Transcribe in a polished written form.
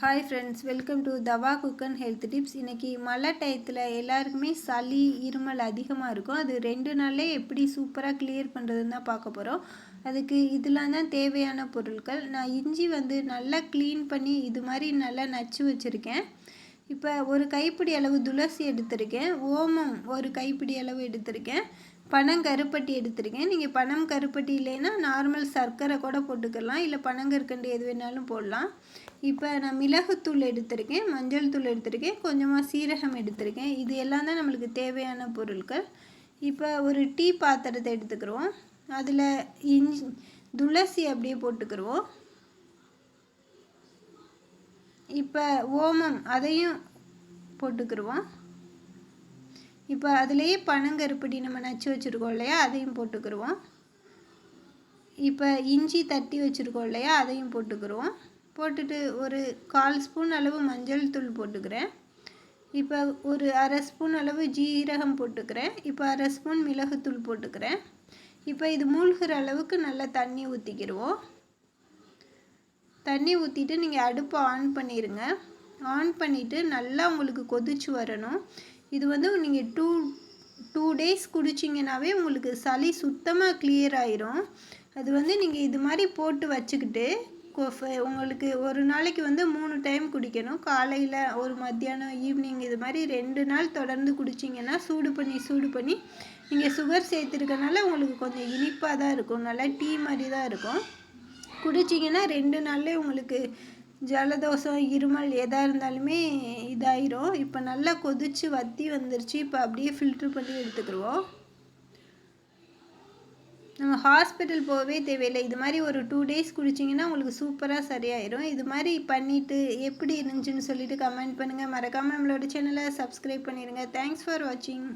Hi friends, welcome to தவா cook and health tips. இன்றைக்கி மழை டயத்தில் எல்லாருக்குமே சளி இருமல் அதிகமாக இருக்கும். அது 2 நாள்லே எப்படி சூப்பராக கிளியர் பண்ணுறதுன்னு தான் பார்க்க போகிறோம். அதுக்கு இதெல்லாம் தான் தேவையான பொருட்கள். நான் இஞ்சி நல்லா க்ளீன் பண்ணி இது மாதிரி நல்லா நச்சு வச்சுருக்கேன். இப்போ ஒரு கைப்பிடி அளவு துளசி எடுத்திருக்கேன். ஓமம் ஒரு கைப்பிடி அளவு எடுத்திருக்கேன். பனங்கருப்பட்டி எடுத்திருக்கேன். நீங்கள் பனம் கருப்பட்டி இல்லைன்னா நார்மல் சர்க்கரை கூட போட்டுக்கலாம், இல்லை பனங்கற்கண்டு எது வேணாலும் போடலாம். இப்போ நான் மிளகுத்தூள் எடுத்திருக்கேன், மஞ்சள் தூள் எடுத்திருக்கேன், கொஞ்சமாக சீரகம் எடுத்திருக்கேன். இது எல்லாம் தான் நம்மளுக்கு தேவையான பொருட்கள். இப்போ ஒரு டீ பாத்திரத்தை எடுத்துக்கிறோம். அதில் துளசி அப்படியே போட்டுக்கிடுவோம். இப்போ ஓமம் அதையும் போட்டுக்கிடுவோம். இப்போ அதுலேயே பனங்கருப்பட்டி நம்ம நச்சு வச்சுருக்கோம் இல்லையா, அதையும் போட்டுக்கிடுவோம். இப்போ இஞ்சி தட்டி வச்சுருக்கோம் இல்லையா, அதையும் போட்டுக்கிடுவோம். போட்டுட்டு ஒரு 1/4 ஸ்பூன் அளவு மஞ்சள் தூள் போட்டுக்கிறேன். இப்போ ஒரு 1/2 ஸ்பூன் அளவு ஜீரகம் போட்டுக்கிறேன். இப்போ 1/2 ஸ்பூன் மிளகுத்தூள் போட்டுக்கிறேன். இப்போ இது மூழ்கிற அளவுக்கு நல்லா தண்ணி ஊற்றிக்கிடுவோம். தண்ணி ஊற்றிட்டு நீங்கள் அடுப்பை ஆன் பண்ணிடுங்க. ஆன் பண்ணிவிட்டு நல்லா உங்களுக்கு கொதிச்சு வரணும். இது நீங்கள் டூ டேஸ் குடிச்சிங்கனாவே உங்களுக்கு சளி சுத்தமாக கிளியர் ஆயிரும். அது நீங்கள் இது மாதிரி போட்டு வச்சுக்கிட்டு உங்களுக்கு ஒரு நாளைக்கு 3 டைம் குடிக்கணும். காலையில் ஒரு மத்தியானம் ஈவினிங் இது மாதிரி 2 நாள் தொடர்ந்து குடிச்சிங்கன்னா சூடு பண்ணி நீங்கள் சுகர் சேர்த்துருக்கனால உங்களுக்கு கொஞ்சம் இனிப்பாக தான் இருக்கும். நல்லா டீ மாதிரி தான் இருக்கும். குடிச்சிங்கன்னா 2 நாள்லேயே உங்களுக்கு ஜலதோஷம் இருமல் எதாக இருந்தாலுமே இதாயிரும். இப்போ நல்லா கொதித்து வற்றி வந்துருச்சு. இப்போ அப்படியே ஃபில்ட்ரு பண்ணி எடுத்துக்கிடுவோம். நம்ம ஹாஸ்பிட்டல் போகவே தேவையில்லை. இது மாதிரி ஒரு 2 டேஸ் குடிச்சிங்கன்னா உங்களுக்கு சூப்பராக சரியாயிடும். இது மாதிரி பண்ணிவிட்டு எப்படி இருந்துச்சுன்னு சொல்லிவிட்டு கமெண்ட் பண்ணுங்கள். மறக்காமல் நம்மளோட சேனலை சப்ஸ்கிரைப் பண்ணிடுங்க. தேங்க்ஸ் ஃபார் வாட்சிங்.